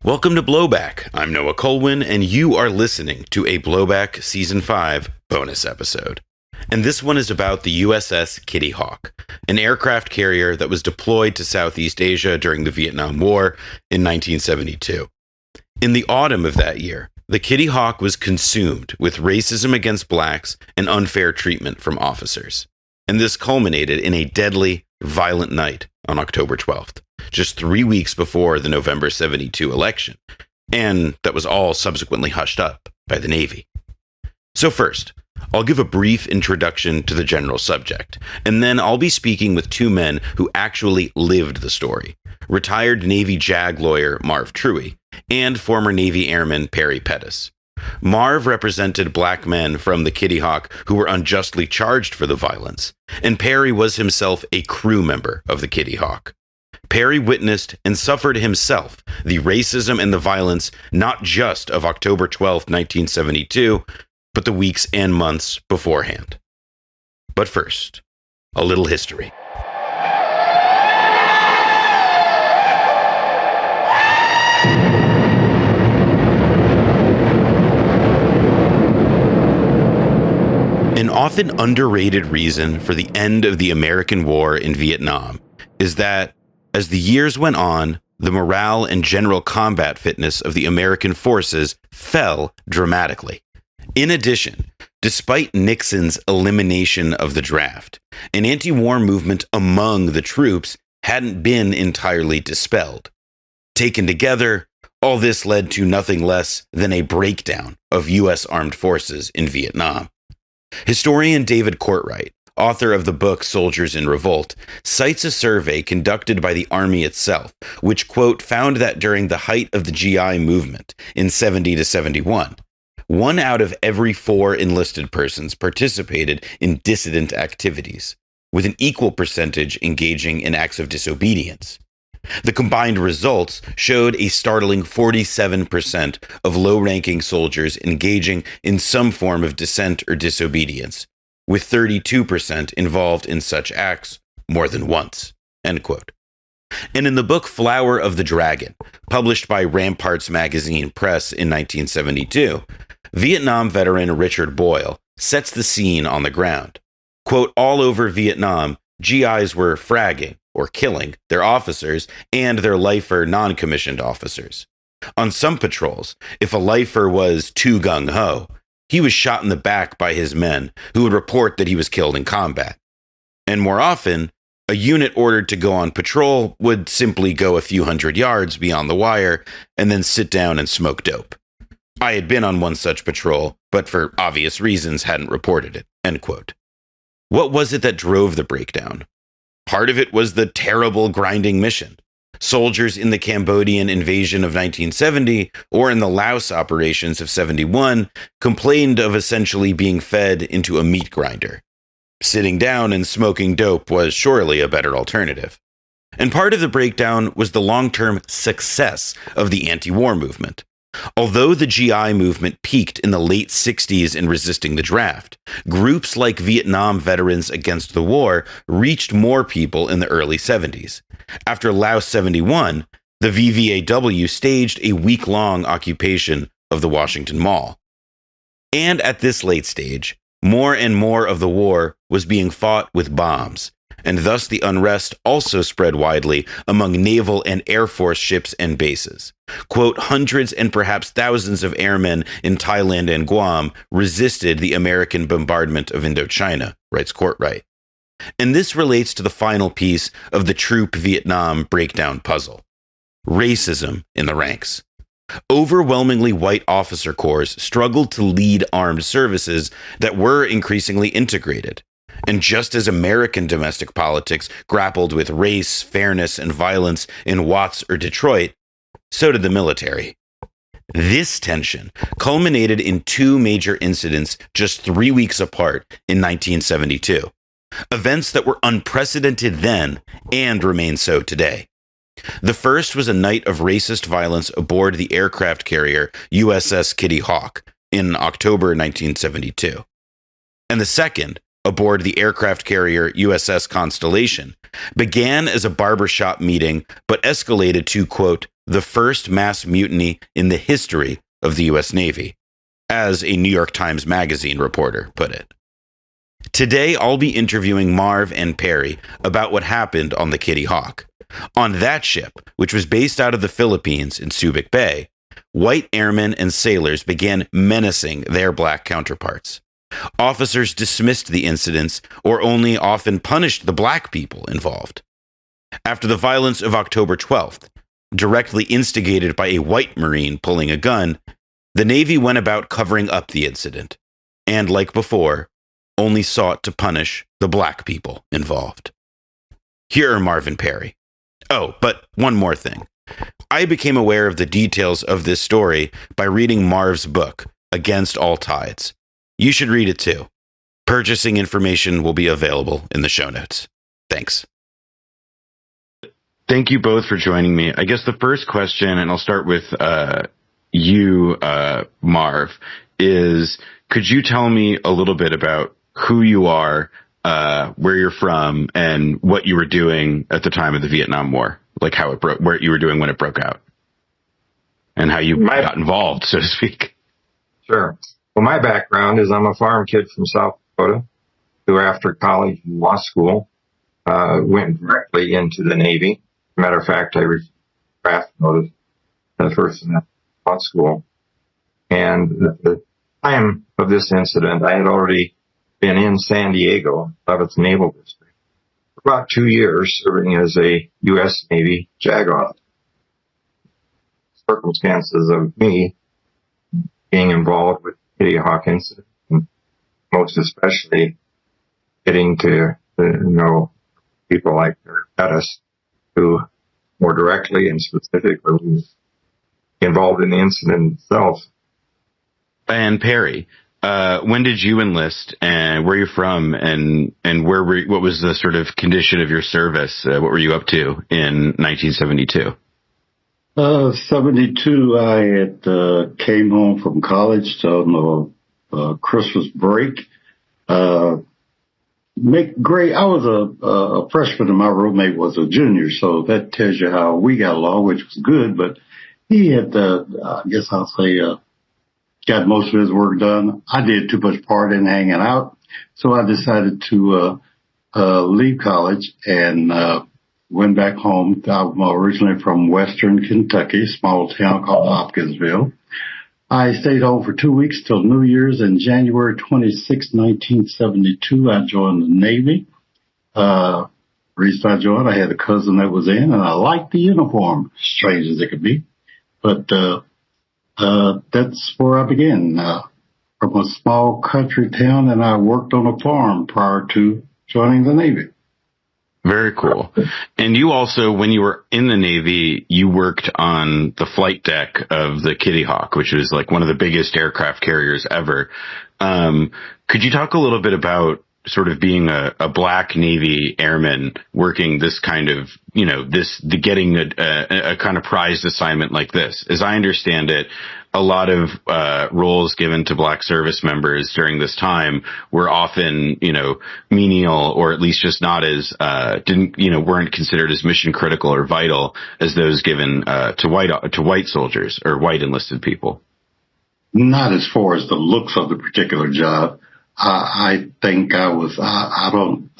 Welcome to Blowback. I'm Noah Colwyn, and you are listening to a Blowback Season 5 bonus episode. And this one is about the USS Kitty Hawk, an aircraft carrier that was deployed to Southeast Asia during the Vietnam War in 1972. In the autumn of that year, the Kitty Hawk was consumed with racism against blacks and unfair treatment from officers. And this culminated in a deadly, violent night on October 12th. Just 3 weeks before the November 72 election, and that was all subsequently hushed up by the Navy. So first, I'll give a brief introduction to the general subject, and then I'll be speaking with two men who actually lived the story, retired Navy JAG lawyer Marv Truhe and former Navy Airman Pettus. Marv represented black men from the Kitty Hawk who were unjustly charged for the violence, and Perry was himself a crew member of the Kitty Hawk. Perry witnessed and suffered himself the racism and the violence not just of October 12, 1972, but the weeks and months beforehand. But first, a little history. An often underrated reason for the end of the American war in Vietnam is that as the years went on, the morale and general combat fitness of the American forces fell dramatically. In addition, despite Nixon's elimination of the draft, an anti-war movement among the troops hadn't been entirely dispelled. Taken together, all this led to nothing less than a breakdown of U.S. armed forces in Vietnam. Historian David Courtwright, author of the book Soldiers in Revolt, cites a survey conducted by the Army itself, which, quote, found that during the height of the GI movement in 70 to 71, 1 out of every 4 enlisted persons participated in dissident activities, with an equal percentage engaging in acts of disobedience. The combined results showed a startling 47% of low-ranking soldiers engaging in some form of dissent or disobedience, with 32% involved in such acts more than once, end quote. And in the book Flower of the Dragon, published by Ramparts Magazine Press in 1972, Vietnam veteran Richard Boyle sets the scene on the ground. Quote, all over Vietnam, GIs were fragging, or killing, their officers and their lifer non-commissioned officers. On some patrols, if a lifer was too gung-ho, he was shot in the back by his men, who would report that he was killed in combat. And more often, a unit ordered to go on patrol would simply go a few hundred yards beyond the wire and then sit down and smoke dope. I had been on one such patrol, but for obvious reasons hadn't reported it, end quote. What was it that drove the breakdown? Part of it was the terrible grinding mission. Soldiers in the Cambodian invasion of 1970 or in the Laos operations of 71 complained of essentially being fed into a meat grinder. Sitting down and smoking dope was surely a better alternative. And part of the breakdown was the long-term success of the anti-war movement. Although the GI movement peaked in the late 60s in resisting the draft, groups like Vietnam Veterans Against the War reached more people in the early 70s. After Laos 71, the VVAW staged a week-long occupation of the Washington Mall. And at this late stage, more and more of the war was being fought with bombs, and thus the unrest also spread widely among naval and air force ships and bases. Quote, hundreds and perhaps thousands of airmen in Thailand and Guam resisted the American bombardment of Indochina, writes Courtwright. And this relates to the final piece of the Troop Vietnam breakdown puzzle: racism in the ranks. Overwhelmingly white officer corps struggled to lead armed services that were increasingly integrated. And just as American domestic politics grappled with race, fairness, and violence in Watts or Detroit, so did the military. This tension culminated in 2 major incidents just 3 weeks apart in 1972. Events that were unprecedented then and remain so today. The first was a night of racist violence aboard the aircraft carrier USS Kitty Hawk in October 1972. And the second aboard the aircraft carrier USS Constellation began as a barbershop meeting but escalated to, quote, the first mass mutiny in the history of the U.S. Navy, as a New York Times Magazine reporter put it. Today, I'll be interviewing Marv and Perry about what happened on the Kitty Hawk. On that ship, which was based out of the Philippines in Subic Bay, white airmen and sailors began menacing their black counterparts. Officers dismissed the incidents or only often punished the black people involved. After the violence of October 12th, directly instigated by a white Marine pulling a gun, the Navy went about covering up the incident, and like before, only sought to punish the black people involved. Here are Marv and Perry. Oh, but one more thing. I became aware of the details of this story by reading Marv's book, Against All Tides. You should read it too. Purchasing information will be available in the show notes. Thanks. Thank you both for joining me. I guess the first question, and I'll start with you, Marv, is could you tell me a little bit about who you are, where you're from, and what you were doing at the time of the Vietnam War? Like how it broke, what you were doing when it broke out, and how you got involved, so to speak. Sure. Well, my background is I'm a farm kid from South Dakota who, after college and law school, went directly into the Navy. Matter of fact, I received a draft notice the first semester of law school. And at the time of this incident, I had already been in San Diego, 11th Naval District, for about 2 years, serving as a U.S. Navy JAG officer. Circumstances of me being involved with the Kitty Hawk incident, and most especially getting to know people like Pettus, who more directly and specifically was involved in the incident itself. And Perry, when did you enlist, and where are you from, and what was the sort of condition of your service? What were you up to in 1972? 72, I had came home from college on Christmas break. I was a freshman and my roommate was a junior, so that tells you how we got along, which was good. But he had, I guess I'll say, got most of his work done. I did too much partying, hanging out, so I decided to leave college and went back home. I'm originally from Western Kentucky, a small town called Hopkinsville. I stayed home for 2 weeks till New Year's, and January 26, 1972, I joined the Navy. Reason I joined, I had a cousin that was in, and I liked the uniform, strange as it could be. But that's where I began, from a small country town, and I worked on a farm prior to joining the Navy. Very cool. And you also, when you were in the Navy, you worked on the flight deck of the Kitty Hawk, which was like one of the biggest aircraft carriers ever. Could you talk a little bit about sort of being a black Navy airman working this kind of, getting a kind of prized assignment like this? As I understand it, a lot of roles given to black service members during this time were often, menial, or at least just not as weren't considered as mission critical or vital as those given to white soldiers or white enlisted people. Not as far as the looks of the particular job. I think I was. I don't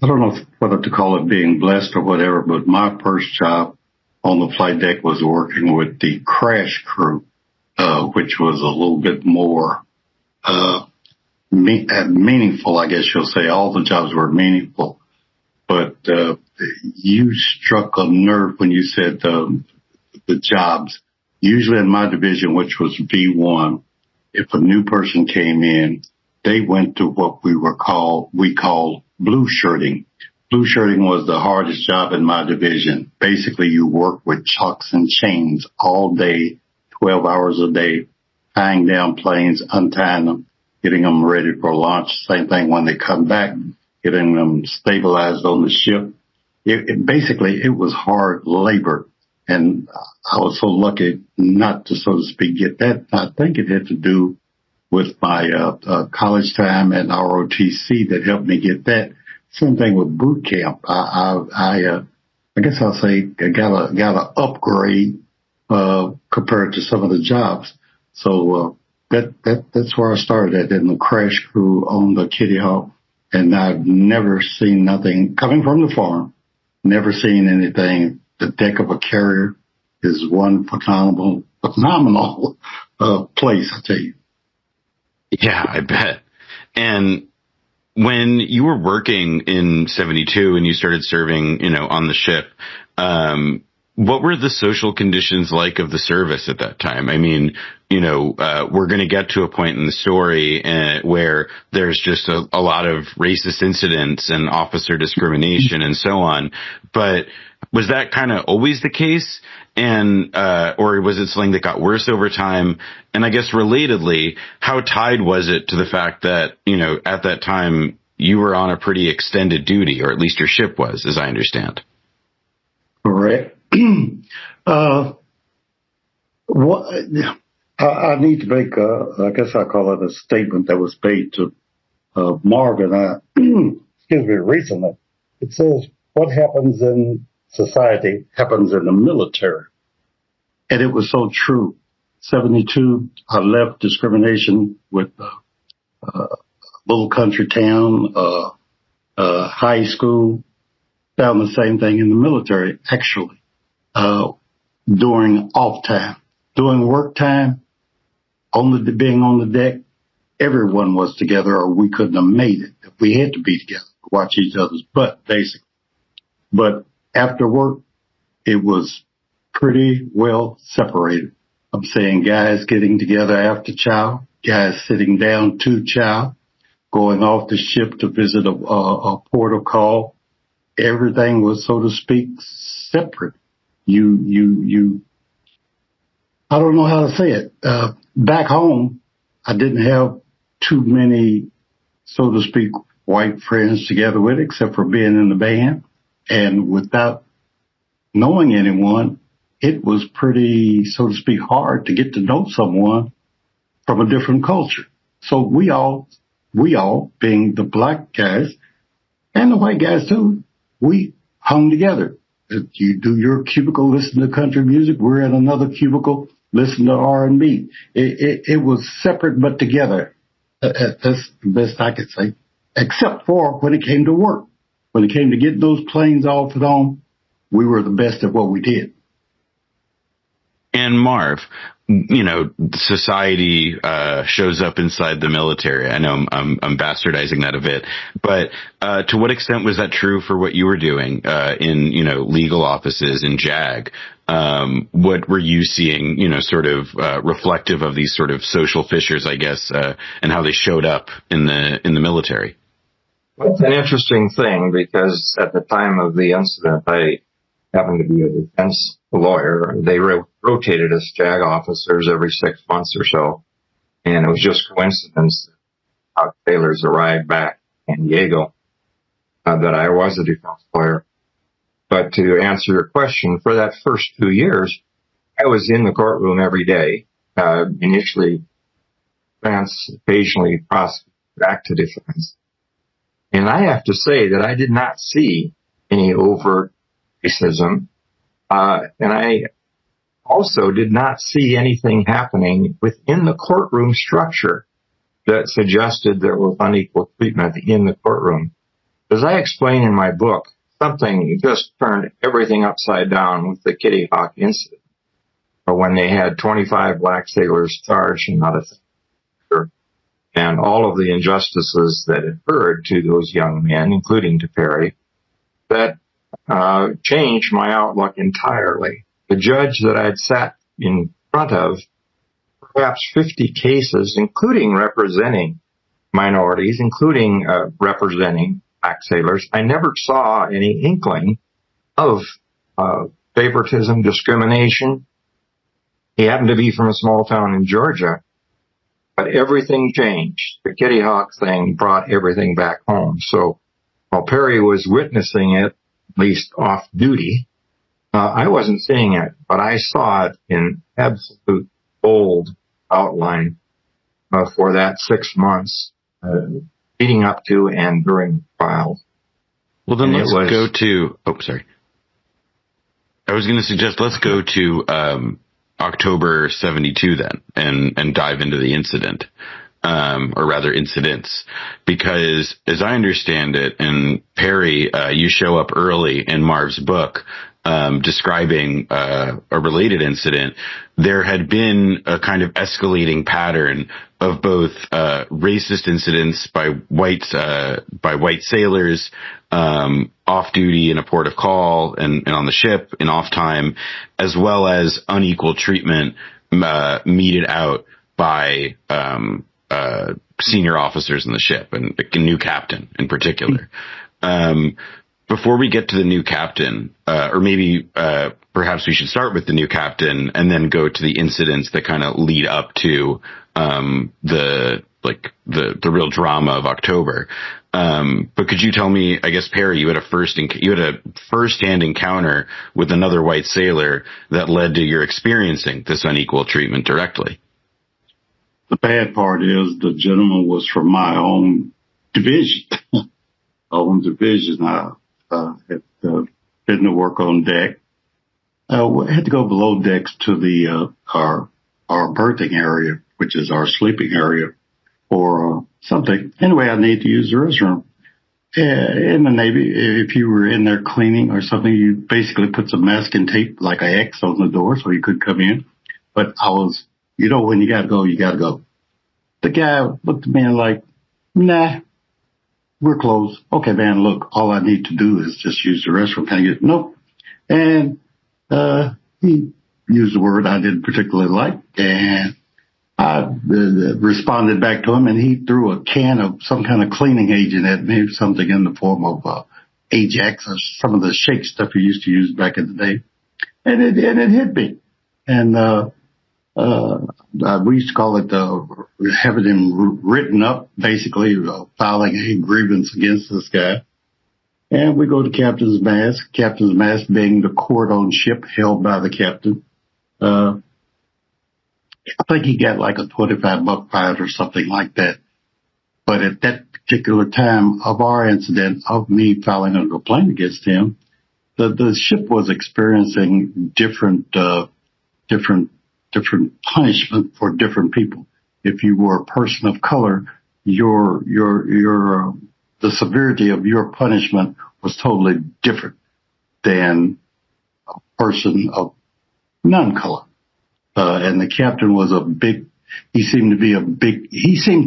know whether to call it being blessed or whatever, but my first job on the flight deck was working with the crash crew, which was a little bit more meaningful, I guess you'll say. All the jobs were meaningful, but you struck a nerve when you said the jobs. Usually in my division, which was B1, if a new person came in, they went to what we called blue shirting. Blue shirting was the hardest job in my division. Basically, you work with chalks and chains all day, 12 hours a day, tying down planes, untying them, getting them ready for launch. Same thing when they come back, getting them stabilized on the ship. It was hard labor. And I was so lucky not to, so to speak, get that. I think it had to do with my college time at ROTC that helped me get that. Same thing with boot camp. I guess I'll say I got a upgrade compared to some of the jobs. So that's where I started at, in the crash crew on the Kitty Hawk, and I've never seen nothing coming from the farm. Never seen anything. The deck of a carrier is one phenomenal place, I tell you. Yeah, I bet. And when you were working in 72 and you started serving, on the ship, what were the social conditions like of the service at that time? I mean, we're going to get to a point in the story where there's just a lot of racist incidents and officer discrimination and so on. But was that kind of always the case? And, or was it something that got worse over time? And I guess relatedly, how tied was it to the fact that, at that time you were on a pretty extended duty, or at least your ship was, as I understand? Correct. What I need to make, I guess I call it a statement that was made to Marv and I, excuse me, recently. It says, what happens in society happens in the military. And it was so true. 72, I left discrimination with a little country town, high school, found the same thing in the military, actually, during off time. During work time, being on the deck, everyone was together or we couldn't have made it. We had to be together to watch each other's butt, basically. But after work, it was pretty well separated. I'm saying guys getting together after chow, guys sitting down to chow, going off the ship to visit a port of call. Everything was, so to speak, separate. I don't know how to say it. Back home, I didn't have too many, so to speak, white friends together with, except for being in the band. And without knowing anyone, it was pretty, so to speak, hard to get to know someone from a different culture. So we all, being the black guys and the white guys too, we hung together. You do your cubicle, listen to country music. We're in another cubicle, listen to R&B. It was separate but together. That's the best I could say, except for when it came to work. When it came to getting those planes off and on, we were the best at what we did. And Marv, society shows up inside the military. I know I'm bastardizing that a bit, but to what extent was that true for what you were doing in legal offices in JAG? What were you seeing, sort of reflective of these sort of social fissures, I guess, and how they showed up in the military? Well, it's an interesting thing because at the time of the incident, I happened to be a defense lawyer. They rotated us JAG officers every 6 months or so. And it was just coincidence that our sailors arrived back in San Diego that I was a defense lawyer. But to answer your question, for that first 2 years, I was in the courtroom every day, initially defense, occasionally prosecuted, back to defense. And I have to say that I did not see any overt racism. And I also did not see anything happening within the courtroom structure that suggested there was unequal treatment in the courtroom. As I explain in my book, something just turned everything upside down with the Kitty Hawk incident, when they had 25 black sailors charged and not a thing. And all of the injustices that occurred to those young men, including to Perry, that changed my outlook entirely. The judge that I'd sat in front of perhaps 50 cases, including representing minorities, including representing black sailors, I never saw any inkling of favoritism, discrimination. He happened to be from a small town in Georgia. But everything changed. The Kitty Hawk thing brought everything back home. So while Perry was witnessing it, at least off duty, I wasn't seeing it, but I saw it in absolute bold outline. for that 6 months, leading up to and during the trials. Well, then let's go to. Oh, sorry. I was going to suggest let's go to October 72 then, and dive into the incident, or rather incidents, because as I understand it, and Perry, you show up early in Marv's book, describing a related incident. There had been a kind of escalating pattern of both racist incidents by white sailors off duty in a port of call and on the ship in off time, as well as unequal treatment meted out by senior officers in the ship, and a new captain in particular. Before we get to the new captain, or maybe perhaps we should start with the new captain and then go to the incidents that kind of lead up to the real drama of October. But could you tell me, I guess, Perry, you had a first-hand encounter with another white sailor that led to your experiencing this unequal treatment directly? The bad part is the gentleman was from my own division. I had been to work on deck. I had to go below decks to our berthing area, which is our sleeping area, or something. Anyway, I need to use the restroom. In the Navy, if you were in there cleaning or something, you basically put some masking tape, like an X on the door, so you could come in. But I was, when you gotta go, you gotta go. The guy looked at me and like, nah, we're closed. Okay, man, look, all I need to do is just use the restroom. Can I get, nope. And he used a word I didn't particularly like, and I responded back to him, and he threw a can of some kind of cleaning agent at me, something in the form of Ajax or some of the shake stuff he used to use back in the day. And it hit me. And we used to call it having him written up, basically filing a grievance against this guy. And we go to captain's mast. Captain's mast being the court on ship held by the captain. I think he got like a $25 fine or something like that. But at that particular time of our incident, of me filing a complaint against him, the ship was experiencing different punishment for different people. If you were a person of color, the severity of your punishment was totally different than a person of non-color. And the captain was he seemed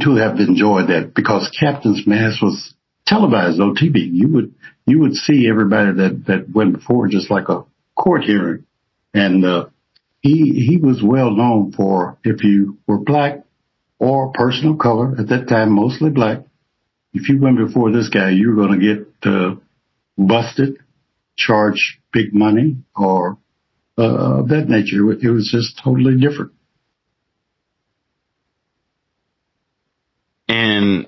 to have enjoyed that, because captain's mast was televised on TV. You would see everybody that went before, just like a court hearing. And, he was well known for, if you were black or a person of color, at that time mostly black, if you went before this guy, you were going to get busted, charged big money, or of that nature. It was just totally different. And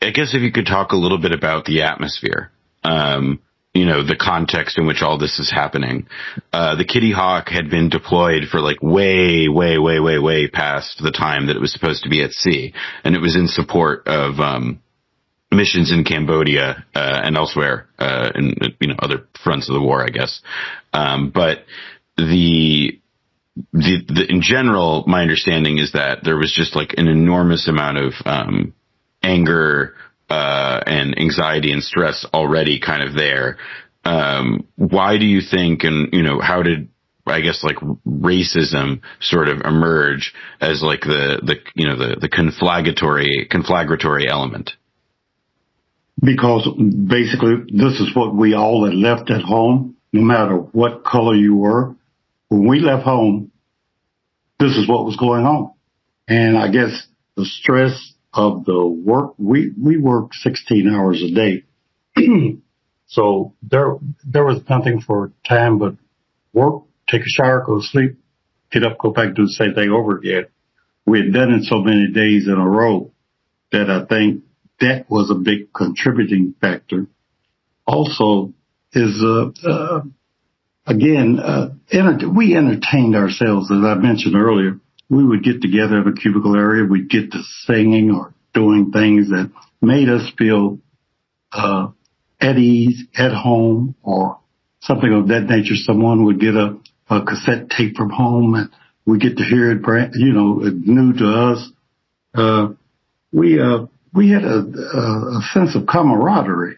I guess if you could talk a little bit about the atmosphere, the context in which all this is happening. The Kitty Hawk had been deployed for like way past the time that it was supposed to be at sea. And it was in support of missions in Cambodia and elsewhere in other fronts of the war, I guess. But in general, my understanding is that there was just like an enormous amount of anger and anxiety and stress already kind of there. Why do you think, and how did, I guess, like racism sort of emerge as like the conflagratory element? Because basically this is what we all had left at home, no matter what color you were. When we left home, this is what was going on. And I guess the stress of the work, we worked 16 hours a day. So there was nothing for time but work, take a shower, go to sleep, get up, go back, do the same thing over again. We had done it so many days in a row that I think that was a big contributing factor. Also is, we entertained ourselves, as I mentioned earlier. we would get together in a cubicle area. We'd get to singing or doing things that made us feel at ease, at home, or something of that nature. Someone would get a cassette tape from home, and we get to hear it, new to us. We had a sense of camaraderie,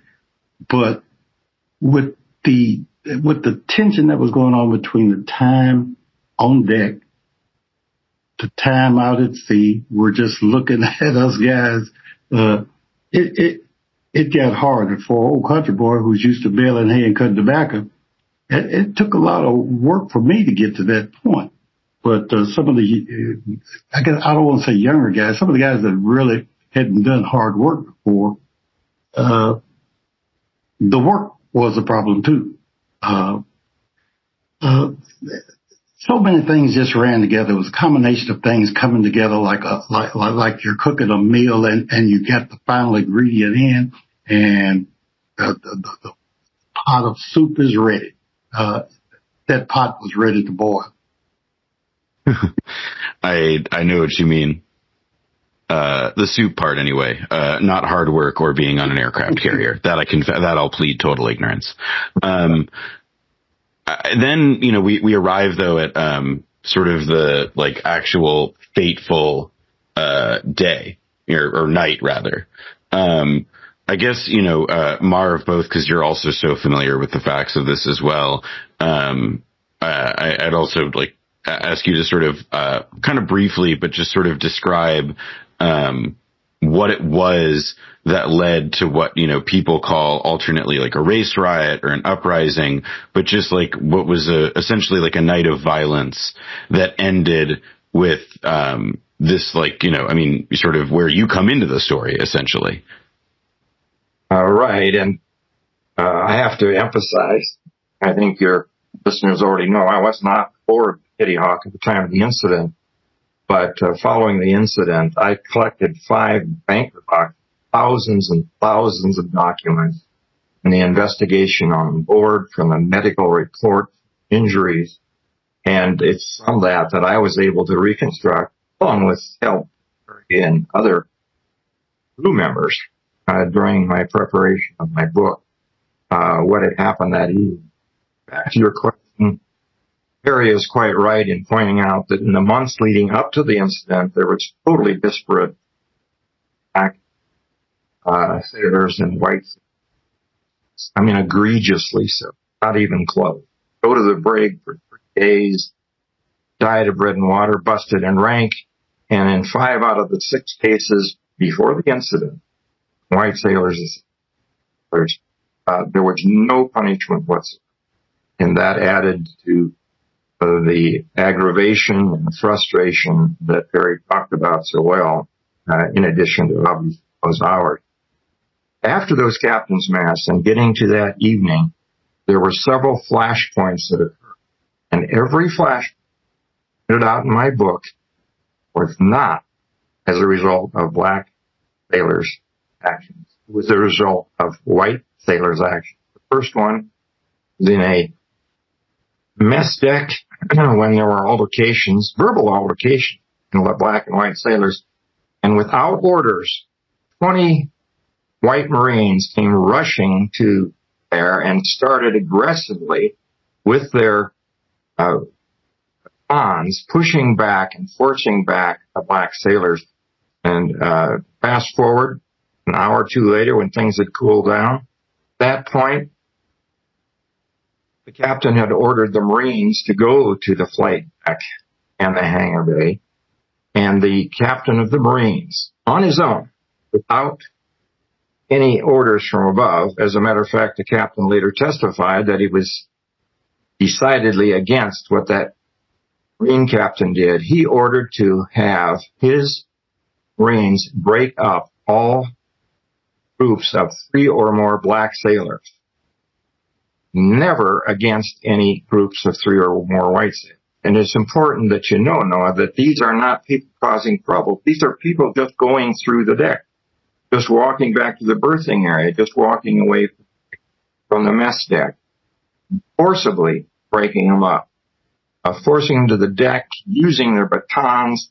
but with the tension that was going on between the time on deck, the time out at sea, we're just looking at us guys. It got hard. And for an old country boy who's used to baling hay and cutting tobacco, it took a lot of work for me to get to that point. But some of the, I guess I don't want to say younger guys, some of the guys that really hadn't done hard work before, the work was a problem too. So many things just ran together. It was a combination of things coming together like you're cooking a meal and you got the final ingredient in, and the pot of soup is ready. That pot was ready to boil. I know what you mean. The soup part, anyway. Not hard work or being on an aircraft carrier. That I'll plead total ignorance. Then we arrive though at sort of the like actual fateful day or night rather. I guess Marv, both because you're also so familiar with the facts of this as well. I'd also like ask you to sort of kind of briefly, but just sort of describe what it was that led to what people call alternately like a race riot or an uprising, but just like what was essentially like a night of violence that ended with this sort of where you come into the story essentially. Right, and I have to emphasize, I think your listeners already know, I was not aboard Kitty Hawk at the time of the incident, but following the incident, I collected 5 banker boxes, thousands and thousands of documents, and the investigation on board from the medical report, injuries, and it's from that I was able to reconstruct, along with help and other crew members during my preparation of my book, what had happened that evening. Back to your question, Harry is quite right in pointing out that in the months leading up to the incident, there was totally disparate sailors and whites. I mean, egregiously so, not even close. Go to the brig for 3 days, diet of bread and water, busted in rank, and in 5 out of the 6 cases before the incident, white sailors, there was no punishment whatsoever. And that added to the aggravation and frustration that Harry talked about so well, in addition to obviously those hours. After those captain's mass and getting to that evening, there were several flashpoints that occurred. And every flash put out in my book was not as a result of black sailors' actions. It was a result of white sailors' actions. The first one was in a mess deck when there were altercations, verbal altercations, in black and white sailors. And without orders, 20 white Marines came rushing to there and started aggressively with their batons, pushing back and forcing back the black sailors. And fast forward an hour or two later when things had cooled down, at that point, the captain had ordered the Marines to go to the flight deck and the hangar bay, and the captain of the Marines, on his own, without any orders from above. As a matter of fact, the captain later testified that he was decidedly against what that Marine captain did. He ordered to have his Marines break up all groups of 3 or more black sailors, never against any groups of 3 or more white sailors. And it's important that you know, Noah, that these are not people causing trouble. These are people just going through the deck, just walking back to the berthing area, just walking away from the mess deck, forcibly breaking them up. forcing them to the deck, using their batons,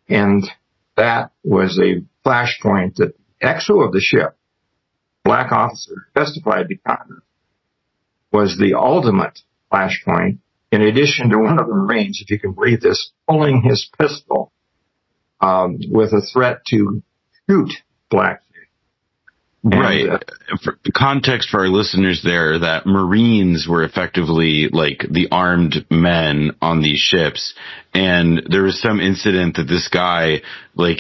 and that was a flashpoint that the XO of the ship, black officer, testified to Congress, was the ultimate flashpoint, in addition to one of the Marines, if you can believe this, pulling his pistol with a threat to shoot Blackfish. Right. For context for our listeners there, that Marines were effectively like the armed men on these ships. And there was some incident that this guy, with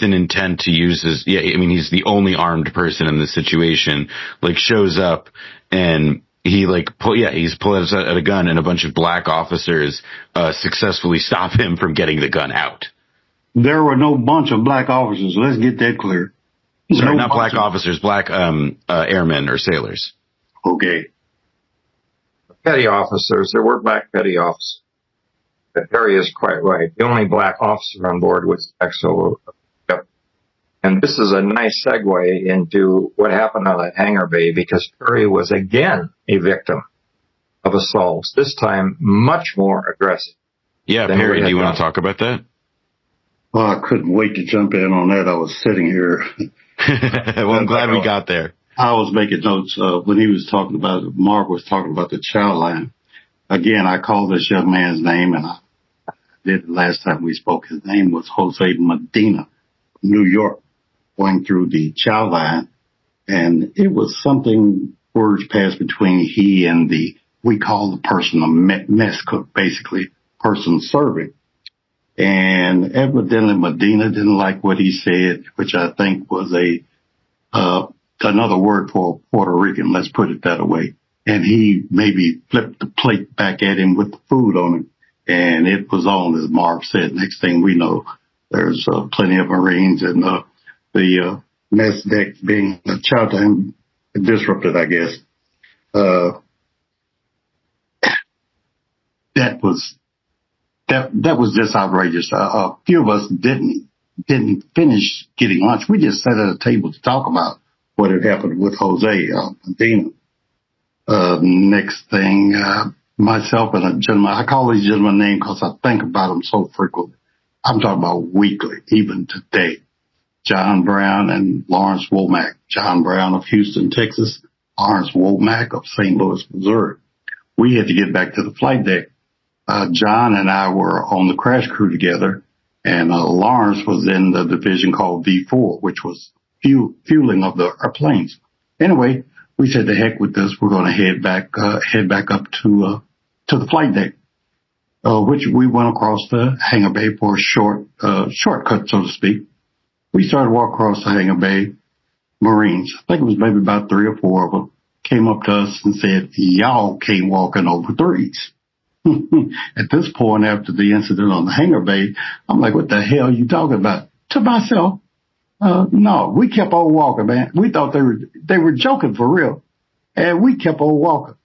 an intent to use his, he's the only armed person in this situation, shows up and he's pulled out a gun, and a bunch of black officers successfully stop him from getting the gun out. There were no bunch of black officers. Let's get that clear. Sorry, not black officers, black airmen or sailors. Okay. Petty officers. There were black petty officers. Harry is quite right. The only black officer on board was XO. And this is a nice segue into what happened on that hangar bay, because Perry was again a victim of assaults, this time much more aggressive. Yeah, Perry, do you want to talk about that? Well, I couldn't wait to jump in on that. I was sitting here. Well, I'm glad we got there. I was making notes when he was talking about, Marv was talking about the chow line. Again, I called this young man's name, and I did the last time we spoke. His name was Jose Medina, New York, going through the chow line. And it was something, words passed between he and we call the person a mess cook, basically, person serving. And evidently Medina didn't like what he said, which I think was another word for Puerto Rican, let's put it that way. And he maybe flipped the plate back at him with the food on it. And it was on, as Marv said. Next thing we know, there's plenty of Marines, and the mess deck being chow time disrupted, I guess. That was just outrageous. A few of us didn't finish getting lunch. We just sat at a table to talk about what had happened with Jose Medina. Next thing, myself and a gentleman, I call these gentlemen names because I think about them so frequently. I'm talking about weekly, even today. John Brown and Lawrence Womack. John Brown of Houston, Texas. Lawrence Womack of St. Louis, Missouri. We had to get back to the flight deck. John and I were on the crash crew together, and Lawrence was in the division called V4, which was fueling of the airplanes. Anyway, we said, the heck with this. We're going to head back up to the flight deck, which we went across the hangar bay for a shortcut, so to speak. We started walking across the hangar bay. Marines, I think it was maybe about 3 or 4 of them, came up to us and said, y'all came walking over threes. At this point, after the incident on the hangar bay, I'm like, what the hell are you talking about? To myself, no, we kept on walking, man. We thought they were joking for real. And we kept on walking.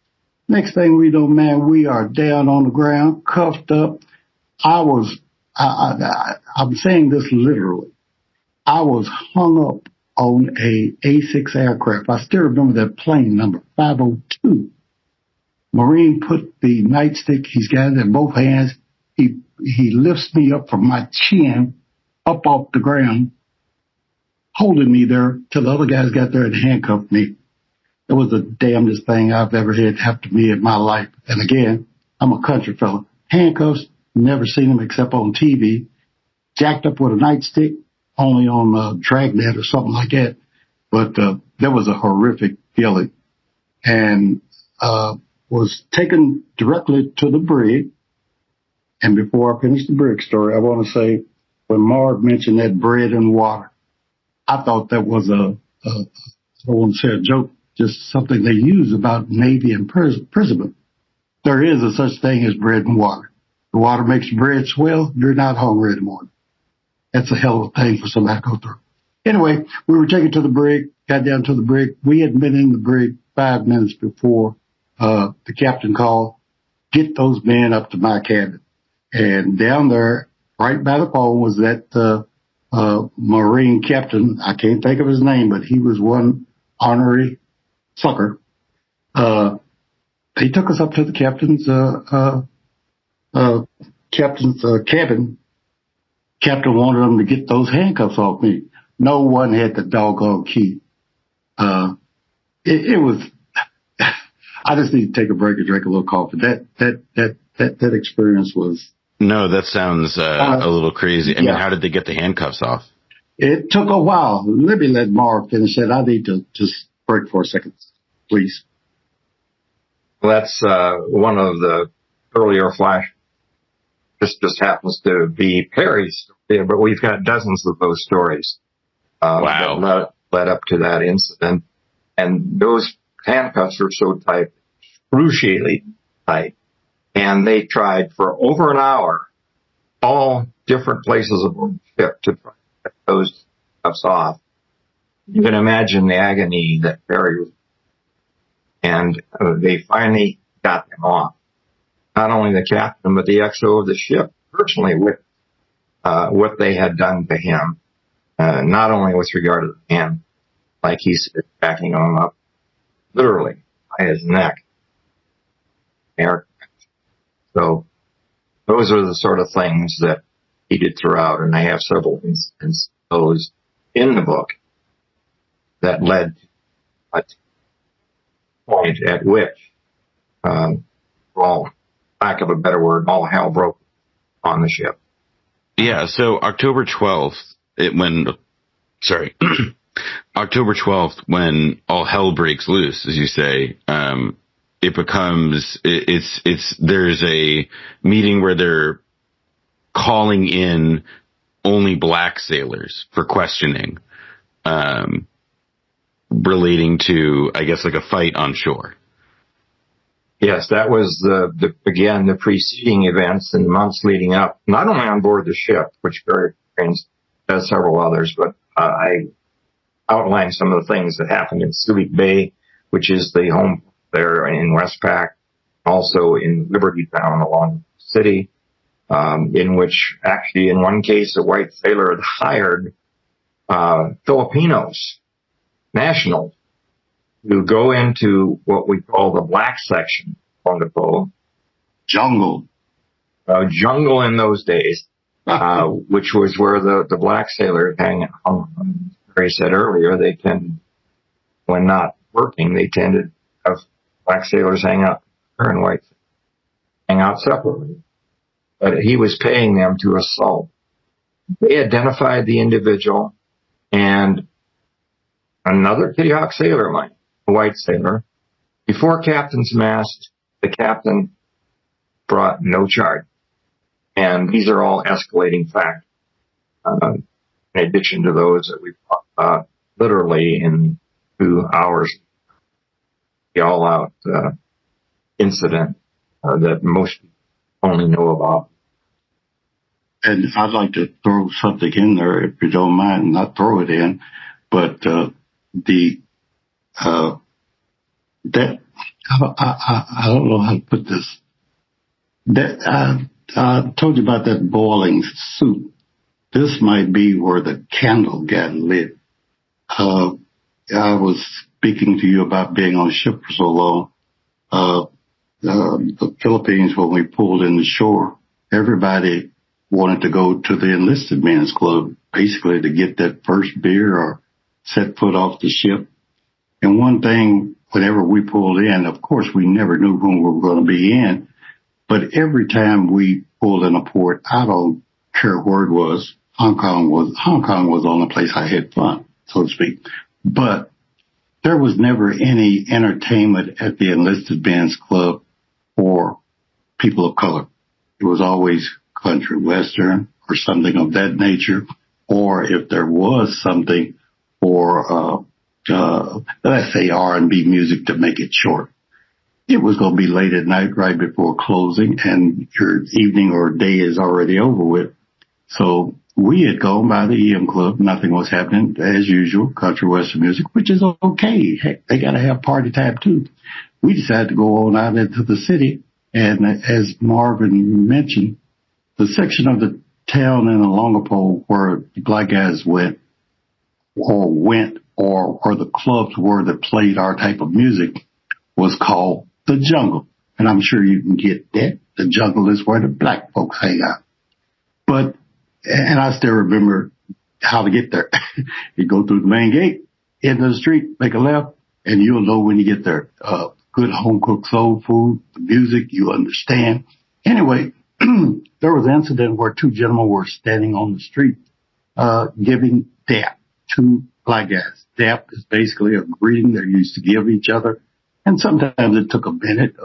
Next thing we know, man, we are down on the ground, cuffed up. I'm saying this literally. I was hung up on a A6 aircraft. I still remember that plane number 502. Marine put the nightstick, he's got it in both hands. He lifts me up from my chin up off the ground, holding me there till the other guys got there and handcuffed me. It was the damnedest thing I've ever had happen to me in my life. And again, I'm a country fella. Handcuffs, never seen them except on TV. Jacked up with a nightstick, only on Dragnet or something like that. But that was a horrific feeling. And was taken directly to the brig. And before I finish the brig story, I want to say, when Marv mentioned that bread and water, I thought that was I don't want to say a joke, just something they use about Navy imprisonment. There is a such thing as bread and water. The water makes your bread swell, you're not hungry anymore. That's a hell of a thing for somebody to go through. Anyway, we were taken to the brig, got down to the brig. We had been in the brig 5 minutes before the captain called, get those men up to my cabin. And down there, right by the phone, was that Marine captain. I can't think of his name, but he was one honorary sucker. they took us up to the captain's cabin. Captain wanted them to get those handcuffs off me. No one had the doggone key. It was. I just need to take a break and drink a little coffee. That experience was. No, that sounds a little crazy. I mean, yeah. how did they get the handcuffs off? It took a while. Let me let Marv finish that. I need to just break for a second, please. Well, that's one of the earlier flash. This just happens to be Perry's story, but we've got dozens of those stories. Wow. That led up to that incident. And those handcuffs were so tight, excruciatingly tight. And they tried for over an hour, all different places of the ship to try to get those cuffs off. You can imagine the agony that Perry was. And they finally got them off. Not only the captain, but the XO of the ship personally with what they had done to him, not only with regard to the hand, like he said, backing him up literally by his neck. So those are the sort of things that he did throughout, and I have several instances of those in the book that led to a point at which, well, lack of a better word, all hell broke on the ship. Yeah, so October 12th, October 12th, when all hell breaks loose, as you say, there's a meeting where they're calling in only black sailors for questioning, relating to, I guess, like a fight on shore. Yes, that was the preceding events and the months leading up, not only on board the ship, which Barry experienced, as several others, but I outlined some of the things that happened in Subic Bay, which is the home there in Westpac, also in Liberty Town along the city, in which actually in one case a white sailor had hired Filipinos, nationals, to go into what we call the black section on the boat. Jungle. Jungle in those days, which was where the black sailors hang out. Barry said earlier, they tend, when not working, they tended to have black sailors hang out and white hang out separately. But he was paying them to assault. They identified the individual, and another Kitty Hawk sailor, a white sailor. Before captain's mast, the captain brought no charge. And these are all escalating factors, in addition to those that we've talked about literally in 2 hours. The all-out incident that most people only know about. And I'd like to throw something in there, if you don't mind, not throw it in, but that I don't know how to put this. That I told you about that boiling soup. This might be where the candle got lit. I was speaking to you about being on ship for so long. The Philippines, when we pulled in the shore, everybody wanted to go to the enlisted men's club, basically to get that first beer or set foot off the ship. And one thing, whenever we pulled in, of course, we never knew whom we were going to be in. But every time we pulled in a port, I don't care where it was, Hong Kong was the only place I had fun, so to speak. But there was never any entertainment at the enlisted men's club for people of color. It was always country western or something of that nature, or if there was something for let's say R&B music to make it short, it was going to be late at night right before closing, and your evening or day is already over with. So we had gone by the EM Club. Nothing was happening as usual, country western music, which is okay. Heck, they got to have party time too. We decided to go on out into the city, and as Marvin mentioned, the section of the town in Alongapole where the black guys went, or the clubs were that played our type of music was called the jungle. And I'm sure you can get that. The jungle is where the black folks hang out. But, and I still remember how to get there. You go through the main gate, into the street, make a left, and you'll know when you get there. Good home-cooked soul food, the music, you understand. Anyway, there was an incident where two gentlemen were standing on the street giving dap to black guys. Dap is basically a greeting they're used to give each other. And sometimes it took a minute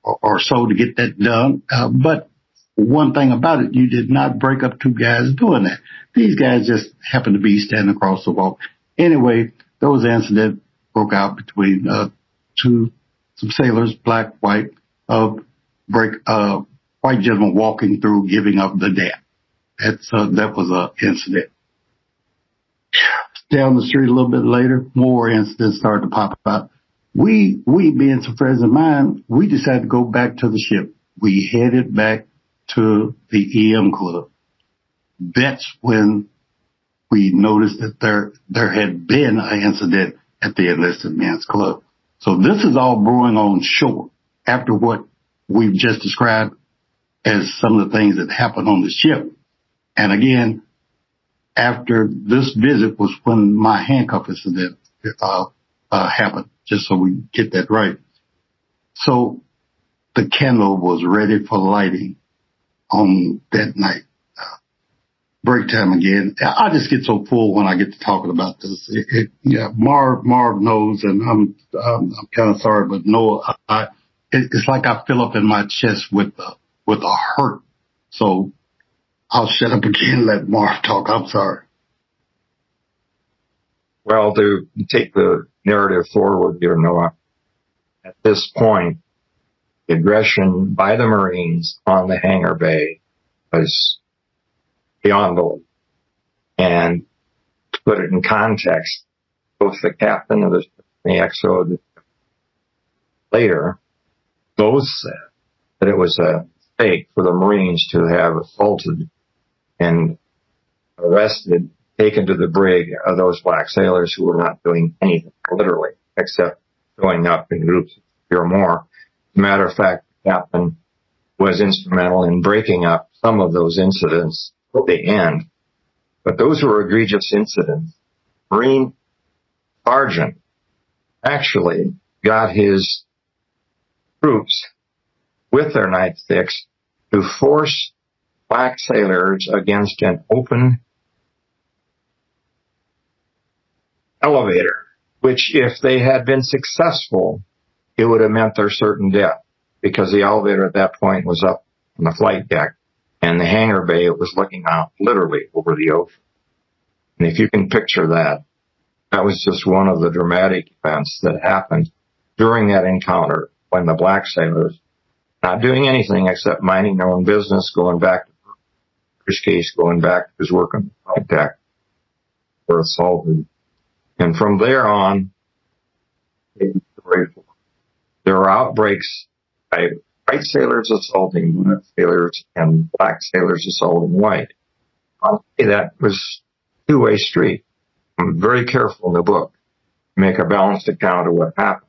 or so to get that done. But one thing about it, you did not break up two guys doing that. These guys just happened to be standing across the walk. Anyway, there was an incident broke out between some sailors, black, white, white gentleman walking through giving up the dap. That was an incident. Down the street a little bit later, more incidents started to pop up. We being some friends of mine, we decided to go back to the ship. We headed back to the EM club. That's when we noticed that there had been an incident at the enlisted men's club. So this is all brewing on shore after what we've just described as some of the things that happened on the ship. And again, after this visit was when my handcuff incident happened, just so we get that right. So the candle was ready for lighting on that night. Break time again. I just get so full when I get to talking about this. Marv knows, and I'm kind of sorry, but no, it's like I fill up in my chest with a hurt. So I'll shut up again and let Marv talk. I'm sorry. Well, to take the narrative forward here, Noah, at this point, the aggression by the Marines on the hangar bay was beyond belief. And to put it in context, both the captain of the XO later both said that it was a mistake for the Marines to have assaulted and arrested, taken to the brig of those black sailors who were not doing anything, literally, except showing up in groups of three or more. As a matter of fact, the captain was instrumental in breaking up some of those incidents at the end. But those were egregious incidents. Marine sergeant actually got his troops with their nightsticks to force black sailors against an open elevator, which if they had been successful, it would have meant their certain death, because the elevator at that point was up on the flight deck, and the hangar bay, it was looking out literally over the ocean. And if you can picture that, that was just one of the dramatic events that happened during that encounter when the black sailors, not doing anything except minding their own business, going back to his case, going back to his work on the flight deck, were assaulted. And from there on, there were outbreaks by white sailors assaulting black sailors and black sailors assaulting white. I'll say that was a two-way street. I'm very careful in the book to make a balanced account of what happened.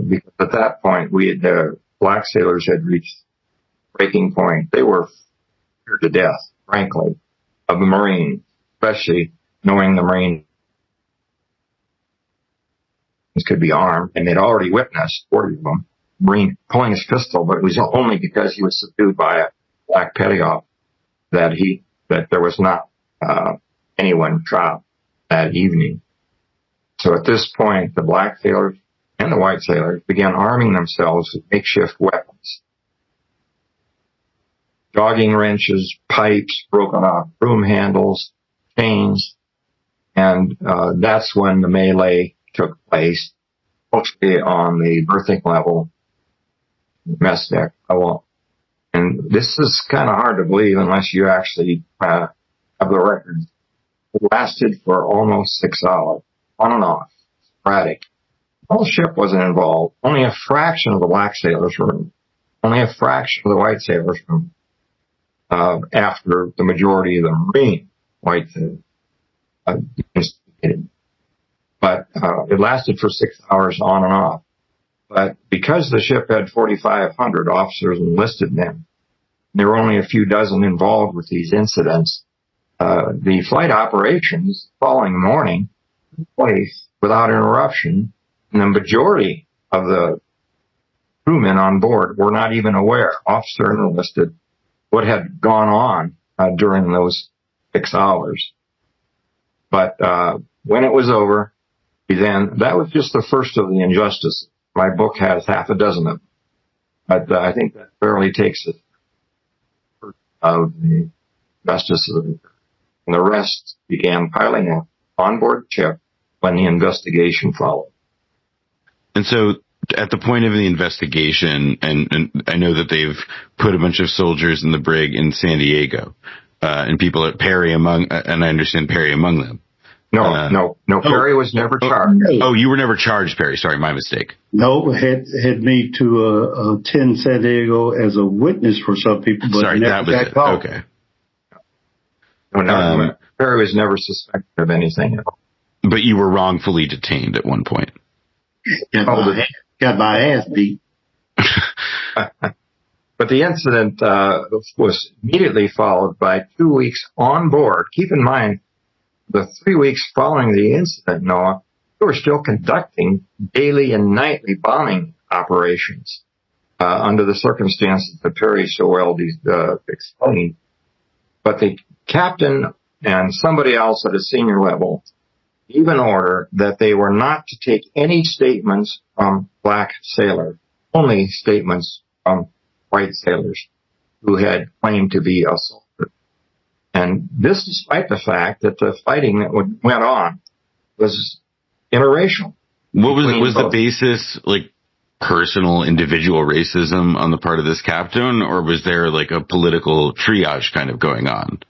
Because at that point, the black sailors had reached breaking point. They were feared to death, frankly, of the Marines, especially knowing the Marines could be armed, and they'd already witnessed 40 of them, Marine pulling his pistol, but it was only because he was subdued by a black petty-off that there was not anyone shot that evening. So at this point, the black sailors and the white sailors began arming themselves with makeshift weapons. Jogging wrenches, pipes, broken off broom handles, chains, and that's when the melee took place, mostly on the berthing level, mess deck. And this is kind of hard to believe unless you actually have the records. It lasted for almost 6 hours, on and off, sporadic. The whole ship wasn't involved. Only a fraction of the black sailors were in. Only a fraction of the white sailors were in. After the majority of the Marine white sailors instigated. But it lasted for 6 hours on and off. But because the ship had 4,500 officers and enlisted men, there were only a few dozen involved with these incidents. The flight operations the following morning took place without interruption, and the majority of the crewmen on board were not even aware, officer and enlisted, what had gone on during those 6 hours. But when it was over, that was just the first of the injustices. My book has half a dozen of them. But I think that fairly takes it of the injustices. And the rest began piling up on board the ship when the investigation followed. And so at the point of the investigation, and I know that they've put a bunch of soldiers in the brig in San Diego, and people at Perry and I understand Perry among them. No, Perry was never charged. Oh, you were never charged, Perry. Sorry, my mistake. No, had me to attend San Diego as a witness for some people, but sorry, never that was got it. caught. Okay. No, Perry was never suspected of anything at all. But you were wrongfully detained at one point. Got my ass beat. But the incident was immediately followed by 2 weeks on board. Keep in mind, the 3 weeks following the incident, Noah, they were still conducting daily and nightly bombing operations under the circumstances that Perry so well explained. But the captain and somebody else at a senior level gave an order that they were not to take any statements from black sailors, only statements from white sailors who had claimed to be assaulted. And this despite the fact that the fighting that went on was interracial. What was the basis, like personal, individual racism on the part of this captain, or was there like a political triage kind of going on?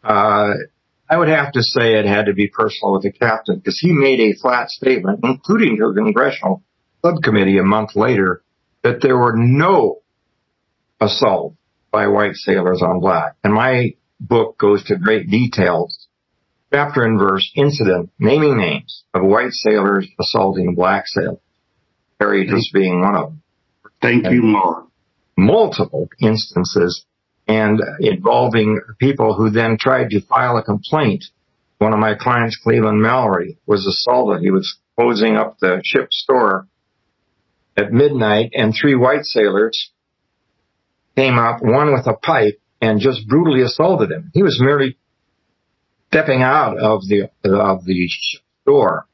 I would have to say it had to be personal with the captain, because he made a flat statement, including to a congressional subcommittee a month later, that there were no assault by white sailors on black. And my book goes to great details, chapter and verse, incident, naming names of white sailors assaulting black sailors, Perry just being one of them. Thank you, Marv. Multiple instances, and involving people who then tried to file a complaint. One of my clients, Cleveland Mallory, was assaulted. He was closing up the ship's store at midnight, and 3 white sailors came up, one with a pipe, and just brutally assaulted him. He was merely stepping out of the door,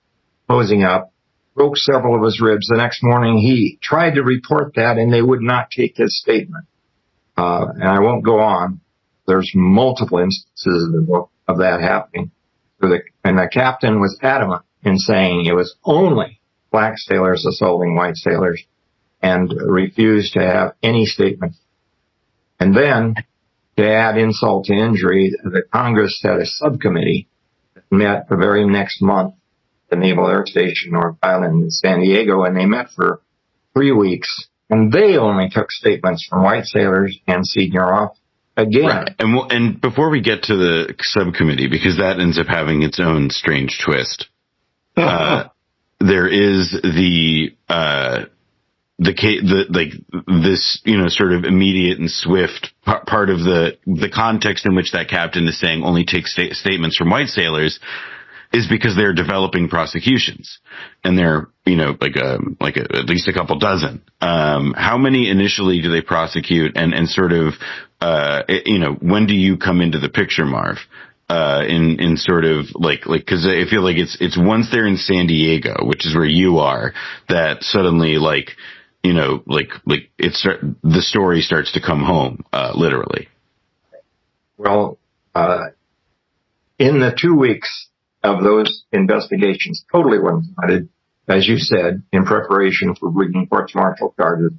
closing up, broke several of his ribs. The next morning, he tried to report that, and they would not take his statement. And I won't go on. There's multiple instances in the book of that happening. And the captain was adamant in saying it was only black sailors assaulting white sailors, and refused to have any statement. And then, to add insult to injury, the Congress had a subcommittee that met the very next month at the Naval Air Station, North Island in San Diego, and they met for 3 weeks. And they only took statements from white sailors and senior officers. Again. Right. And before we get to the subcommittee, because that ends up having its own strange twist, there is this, sort of immediate and swift part of the context in which that captain is saying only take statements from white sailors is because they're developing prosecutions, and they're, at least a couple dozen. How many initially do they prosecute, and sort of, when do you come into the picture, Marv? In sort of cause I feel like it's once they're in San Diego, which is where you are, that suddenly the story starts to come home, literally. Well, in the 2 weeks of those investigations, totally one-sided, as you said, in preparation for bringing court-martial charges,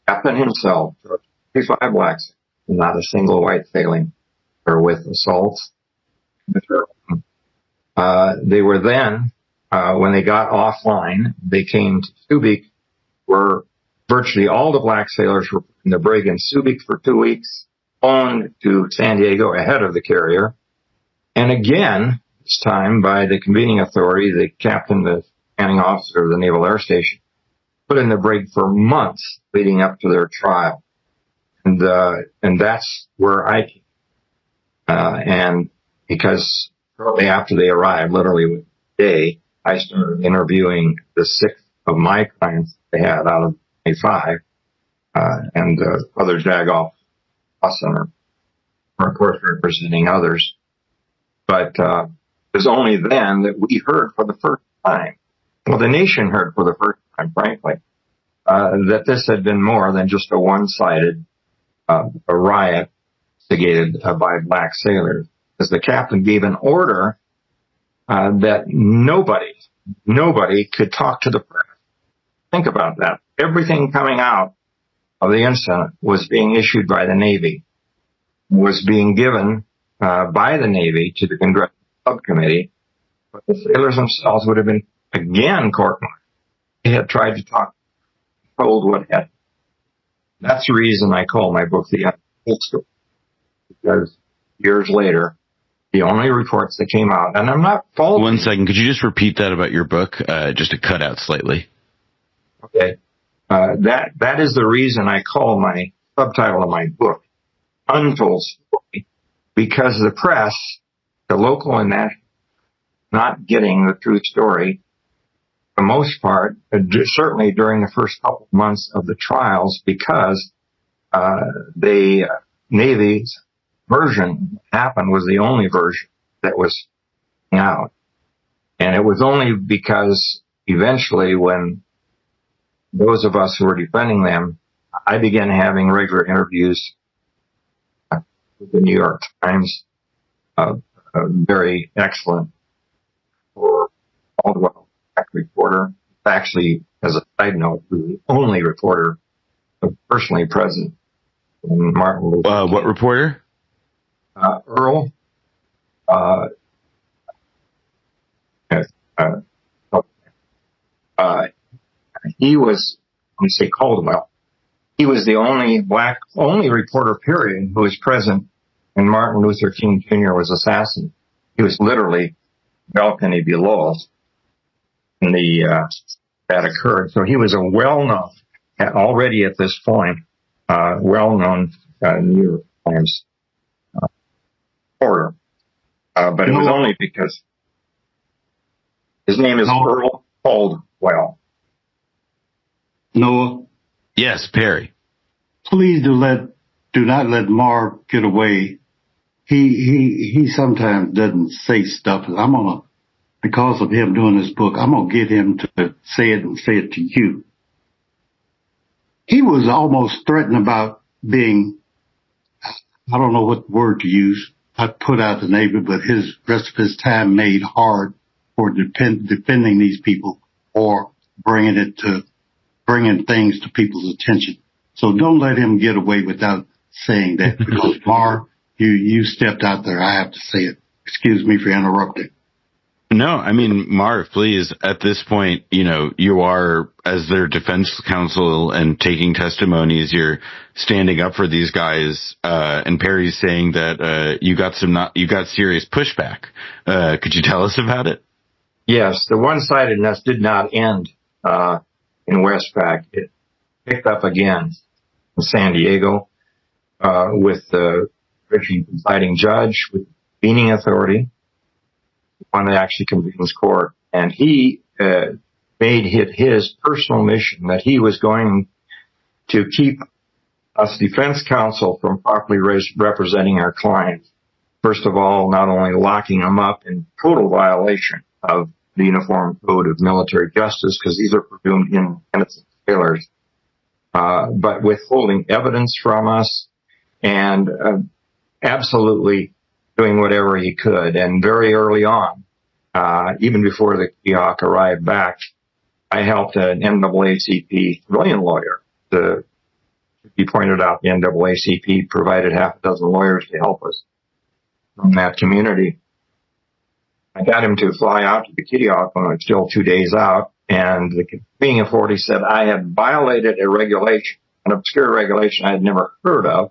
Captain himself took 35 blacks, not a single white sailing, or with assaults. They were then, when they got offline, they came to Subic, where virtually all the black sailors were in the brig in Subic for 2 weeks, on to San Diego ahead of the carrier. And again, this time by the convening authority, the captain, the commanding officer of the Naval Air Station, put in the brig for months leading up to their trial. And that's where I came. And because shortly after they arrived, literally within a day, I started interviewing the 6 of my clients they had out of 25, and other Jagoff Law Center, or of course representing others. But it was only then that we heard for the first time, well, the nation heard for the first time, frankly, that this had been more than just a one-sided a riot instigated by black sailors, as the captain gave an order that nobody could talk to the press. Think about that. Everything coming out of the incident was being issued by the Navy, was being given by the Navy to the Congressional Subcommittee, but the sailors themselves would have been again court-martialed. They had tried to talk, told what had. That's the reason I call my book The Untold Story, because years later, the only reports that came out, and I'm not faulting. 1 second, could you just repeat that about your book, just to cut out slightly? Okay. That is the reason I call my subtitle of my book Untold Story, because the press, the local and national, not getting the true story, for the most part, certainly during the first couple of months of the trials, because the Navy's version happened was the only version that was out. And it was only because eventually, when those of us who were defending them, I began having regular interviews with the New York Times, very excellent for Caldwell, reporter. Actually, as a side note, was the only reporter personally present in Martin Luther King. What reporter? Earl. He was, let me say Caldwell, he was the only reporter, period, who was present when Martin Luther King Jr. was assassinated. He was literally balcony below when that occurred. So he was a well-known, already at this point, well-known New York Times reporter. But it was only because his name is Earl Caldwell. Noah? Yes, Perry. Please do not let Marv get away. He sometimes doesn't say stuff. Because of him doing this book, I'm gonna get him to say it and say it to you. He was almost threatened about being, I don't know what word to use, I put out the Navy, but his rest of his time made hard for defending these people or bringing things to people's attention. So don't let him get away without saying that, because Marv, you stepped out there. I have to say it. Excuse me for interrupting. No, I mean, Marv, please, at this point, you are, as their defense counsel and taking testimonies, you're standing up for these guys, and Perry's saying that you got serious pushback. Could you tell us about it? Yes, the one-sidedness did not end in Westpac. It picked up again in San Diego with the presiding judge, with the convening authority, one that actually convenes court. And he made it his personal mission that he was going to keep us defense counsel from properly representing our clients. First of all, not only locking them up in total violation of the Uniform Code of Military Justice, because these are presumed innocent sailors, but withholding evidence from us and absolutely doing whatever he could. And very early on, even before the Keok arrived back, I helped an NAACP civilian lawyer. He pointed out the NAACP provided half a dozen lawyers to help us from that community. I got him to fly out to the Keok when it was still 2 days out, and the convening authority said I had violated a regulation, an obscure regulation I had never heard of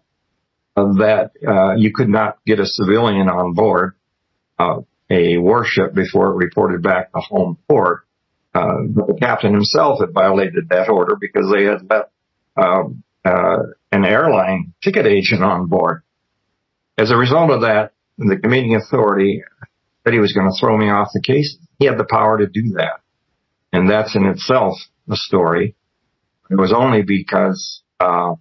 that you could not get a civilian on board a warship before it reported back to home port But the captain himself had violated that order because they had let an airline ticket agent on board. As a result of that, the committing authority said he was going to throw me off the case. He had the power to do that. And that's in itself a story. It was only because I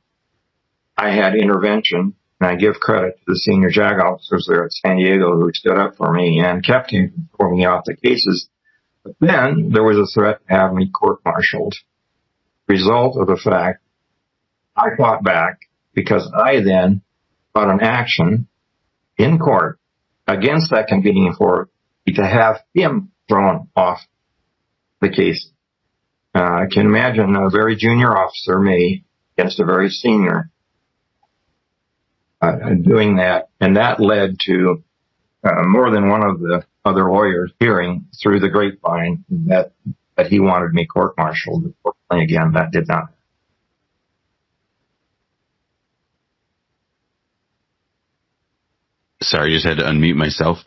had intervention, and I give credit to the senior JAG officers there at San Diego who stood up for me and kept him from throwing me off the cases. But then there was a threat to have me court-martialed. Result of the fact I fought back because I then brought an action in court against that convening authority to have him thrown off the case. I can imagine a very junior officer, me, against a very senior, doing that. And that led to more than one of the other lawyers hearing through the grapevine that he wanted me court-martialed. Unfortunately, again, that did not. Sorry, just had to unmute myself.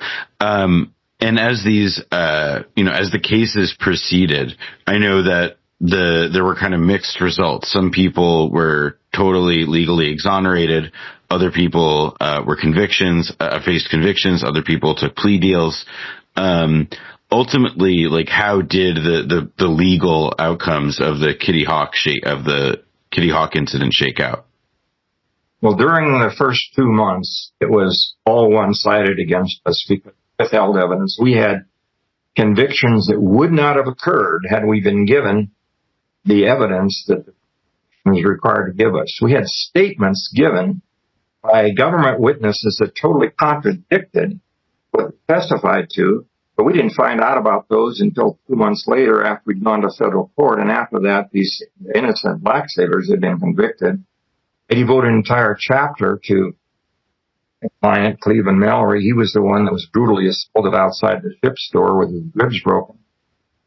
And as these, as the cases proceeded, I know that there were kind of mixed results. Some people were totally legally exonerated. Other people were faced convictions. Other people took plea deals. Ultimately, like, how did the legal outcomes of the Kitty Hawk incident shake out? Well, during the first 2 months, it was all one-sided against us because withheld evidence. We had convictions that would not have occurred had we been given the evidence that was required to give us. We had statements given by government witnesses that totally contradicted what we testified to, but we didn't find out about those until 2 months later after we'd gone to federal court, and after that, these innocent black sailors had been convicted. They devoted an entire chapter to a client, Cleveland Mallory. He was the one that was brutally assaulted outside the ship store with his ribs broken.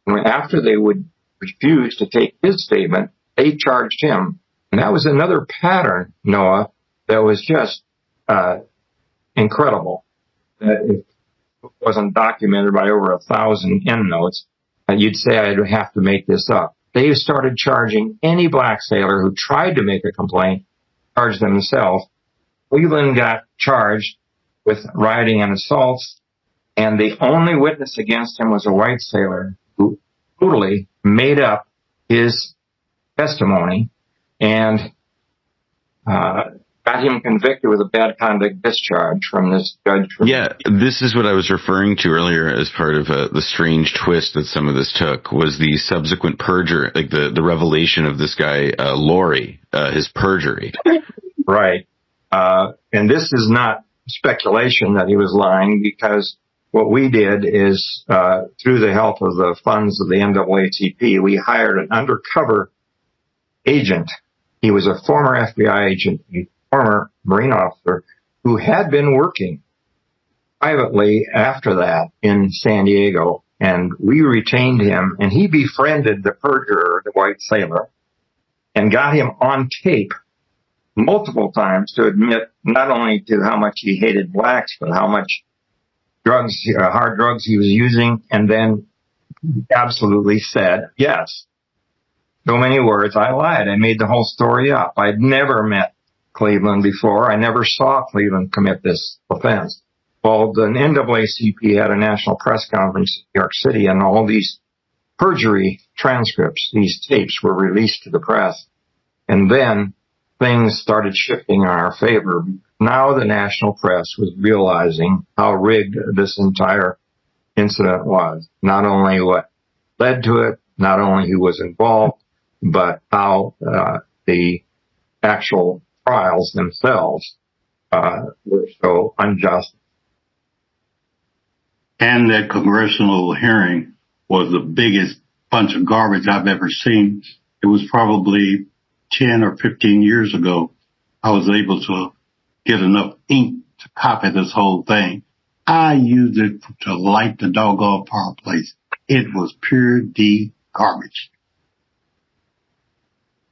And after they would refuse to take his statement, they charged him. And that was another pattern, Noah, that was just incredible. That if it wasn't documented by over 1,000 endnotes, you'd say I'd have to make this up. They started charging any black sailor who tried to make a complaint, charged themselves. Cleveland got charged with rioting and assaults, and the only witness against him was a white sailor who totally made up his testimony and got him convicted with a bad conduct discharge from this judge. Yeah, this is what I was referring to earlier as part of the strange twist that some of this took, was the subsequent perjury, like the revelation of this guy, Laurie, his perjury. Right. And this is not speculation that he was lying, because what we did is, through the help of the funds of the NAACP, we hired an undercover agent. He was a former FBI agent, a former Marine officer who had been working privately after that in San Diego, and we retained him, and he befriended the perjurer, the white sailor, and got him on tape multiple times to admit not only to how much he hated blacks, but how much drugs, hard drugs he was using, and then absolutely said, yes. So many words, I lied. I made the whole story up. I'd never met Cleveland before. I never saw Cleveland commit this offense. Well, the NAACP had a national press conference in New York City, and all these perjury transcripts, these tapes, were released to the press. And then things started shifting in our favor. Now the national press was realizing how rigged this entire incident was. Not only what led to it, not only who was involved, but how the actual trials themselves were so unjust. And that congressional hearing was the biggest bunch of garbage I've ever seen. It was probably 10 or 15 years ago. I was able to get enough ink to copy this whole thing. I used it to light the doggone fireplace. It was pure D garbage.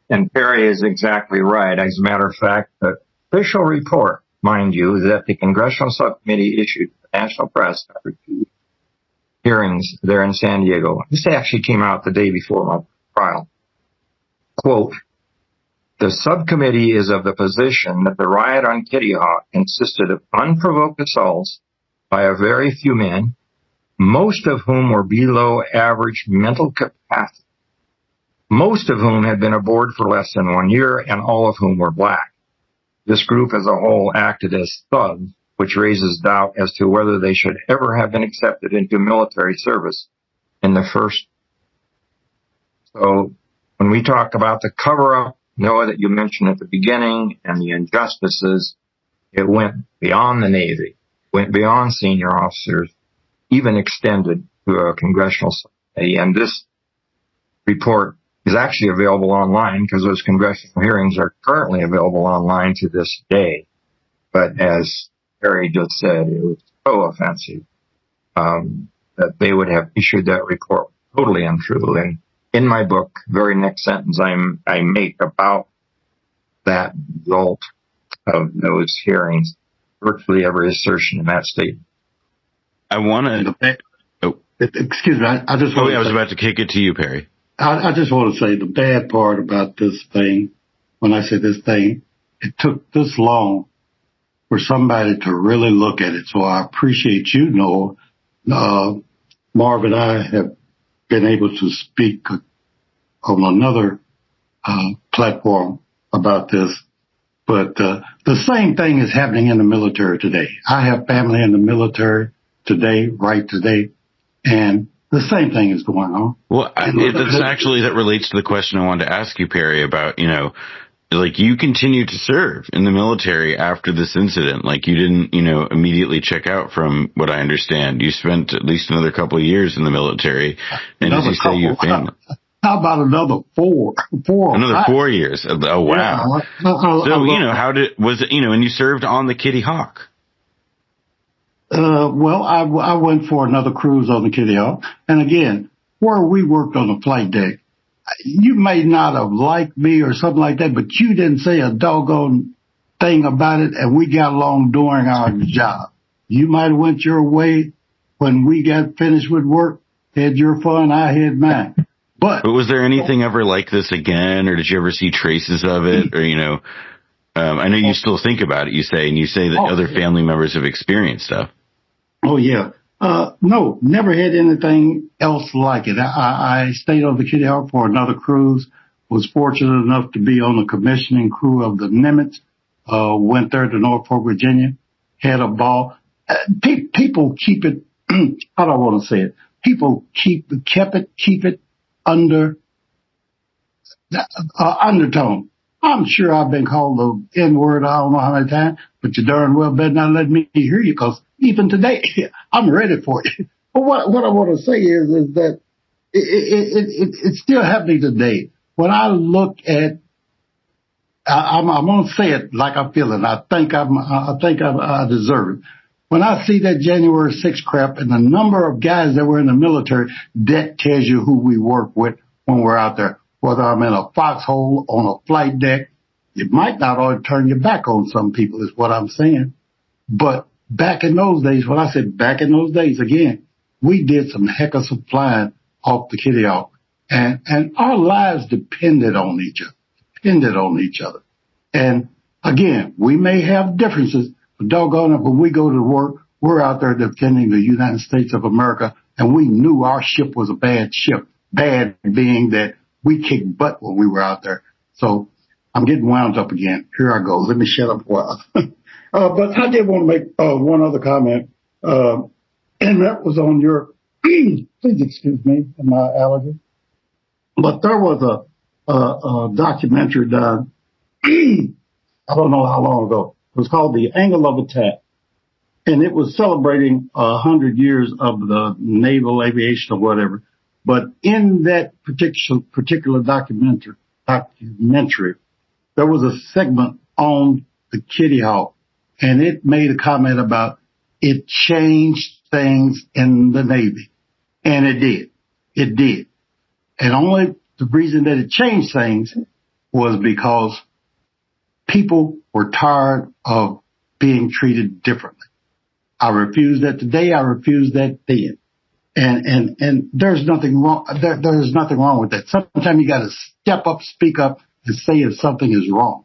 And Perry is exactly right. As a matter of fact, the official report, mind you, that the Congressional Subcommittee issued to the national press after 2 weeks hearings there in San Diego. This actually came out the day before my trial. Quote, the subcommittee is of the position that the riot on Kitty Hawk consisted of unprovoked assaults by a very few men, most of whom were below average mental capacity, most of whom had been aboard for less than 1 year, and all of whom were black. This group as a whole acted as thugs, which raises doubt as to whether they should ever have been accepted into military service in the first. So when we talk about the cover-up, Noah, that you mentioned at the beginning, and the injustices, it went beyond the Navy, went beyond senior officers, even extended to a congressional subcommittee. And this report is actually available online because those congressional hearings are currently available online to this day. But as Harry just said, it was so offensive that they would have issued that report totally untrue. And in my book, very next sentence I make about that result of those hearings, virtually every assertion in that statement. I want to. Oh, excuse me. I just. I was about to kick it to you, Perry. I just want to say the bad part about this thing. When I say this thing, it took this long for somebody to really look at it. So I appreciate you, Noah. Marv and I have been able to speak on another platform about this. But the same thing is happening in the military today. I have family in the military today, right today, and the same thing is going on. Well, that relates to the question I wanted to ask you, Perry, about, like, you continued to serve in the military after this incident. Like, you didn't, immediately check out, from what I understand. You spent at least another couple of years in the military. And as you say, your family. How about another four? Another 4 years. Oh, wow. And you served on the Kitty Hawk. Well, I went for another cruise on the Kitty Hawk. And again, where we worked on the flight deck, you may not have liked me or something like that, but you didn't say a doggone thing about it, and we got along during our job. You might have went your way when we got finished with work, had your fun, I had mine. But was there anything ever like this again, or did you ever see traces of it? Or, I know you still think about it, you say that other family members have experienced stuff. Oh, yeah. No, never had anything else like it. I stayed on the Kitty Hawk for another cruise, was fortunate enough to be on the commissioning crew of the Nimitz, went there to Norfolk, Virginia, had a ball. People keep it, how do I want to say it? People keep it under undertone. I'm sure I've been called the N-word I don't know how many times, but you darn well better not let me hear you, because even today, I'm ready for it. But what I want to say is that it's still happening today. When I look at, I'm going to say it like I feel it. I think I deserve it. When I see that January 6th crap and the number of guys that were in the military, that tells you who we work with when we're out there. Whether I'm in a foxhole, on a flight deck, it might not ought to turn your back on some people, is what I'm saying. But back in those days, when I said back in those days, again, we did some heck of some flying off the Kitty Hawk. And our lives depended on each other. And again, we may have differences, but doggone it, when we go to work, we're out there defending the United States of America, and we knew our ship was a bad ship. Bad being that we kicked butt when we were out there. So I'm getting wound up again. Here I go. Let me shut up a while. But I did want to make one other comment. And that was on your, please excuse me, my allergy. But there was a documentary done, I don't know how long ago. It was called The Angle of Attack. And it was celebrating 100 years of the naval aviation or whatever. But in that particular documentary, there was a segment on the Kitty Hawk, and it made a comment about it changed things in the Navy. And it did. It did. And only the reason that it changed things was because people were tired of being treated differently. I refuse that today. I refuse that then. And there's nothing wrong. There's nothing wrong with that. Sometimes you got to step up, speak up, and say if something is wrong.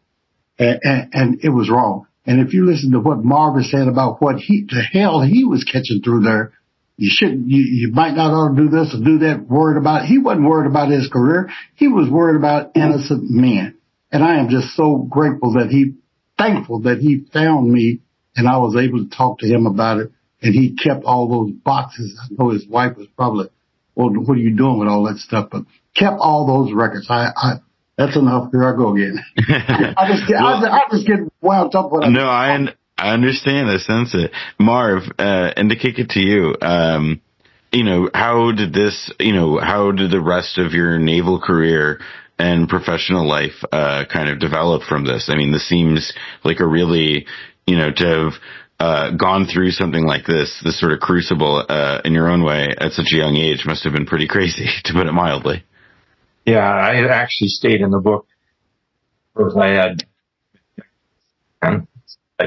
And it was wrong. And if you listen to what Marv said about what the hell he was catching through there, you might not ought to do this or do that, worried about it. He wasn't worried about his career. He was worried about innocent men. And I am just so thankful that he found me and I was able to talk to him about it. And he kept all those boxes. I know his wife was probably, well, what are you doing with all that stuff? But kept all those records. That's enough. Here I go again. I just get wound up with it. No, I understand. I sense it. Marv, and to kick it to you, how did the rest of your naval career and professional life kind of develop from this? I mean, this seems like a really, to have gone through something like this sort of crucible in your own way at such a young age must have been pretty crazy, to put it mildly. Yeah, I actually stayed in the book because I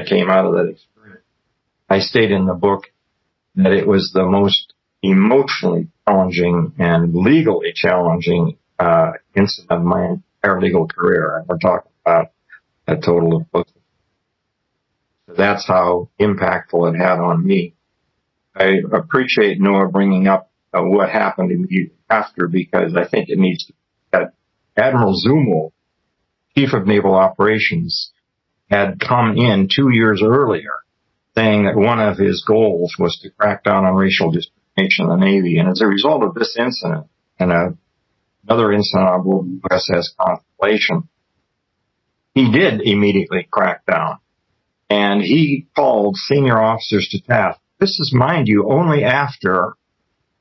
came out of that experience. I stayed in the book that it was the most emotionally challenging and legally challenging incident of my entire legal career. And we're talking about a total of books. That's how impactful it had on me. I appreciate Noah bringing up what happened immediately after, because I think it needs to be that Admiral Zumwalt, Chief of Naval Operations, had come in 2 years earlier saying that one of his goals was to crack down on racial discrimination in the Navy. And as a result of this incident and another incident on board USS Constellation, he did immediately crack down. And he called senior officers to task. This is, mind you, only after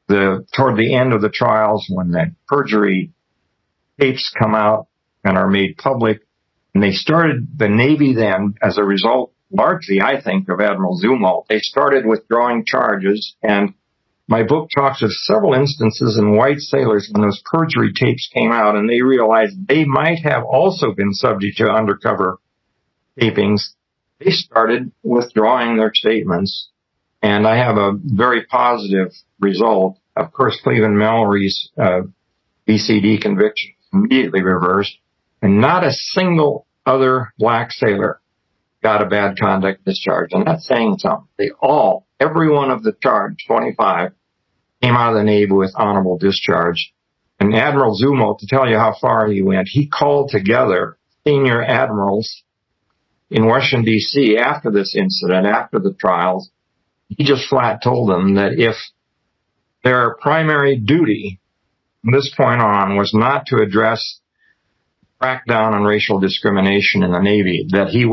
toward the end of the trials, when the perjury tapes come out and are made public. And they started, the Navy then, as a result, largely, I think, of Admiral Zumwalt, they started withdrawing charges. And my book talks of several instances in white sailors when those perjury tapes came out and they realized they might have also been subject to undercover tapings. They started withdrawing their statements. And I have a very positive result. Of course, Cleveland Mallory's BCD conviction immediately reversed, and not a single other black sailor got a bad conduct discharge. And that's saying something. Every one of the charge, 25, came out of the Navy with honorable discharge. And Admiral Zumwalt, to tell you how far he went, he called together senior admirals in Washington, D.C. after this incident, after the trials. He just flat told them that if their primary duty from this point on was not to address crackdown on racial discrimination in the Navy, that he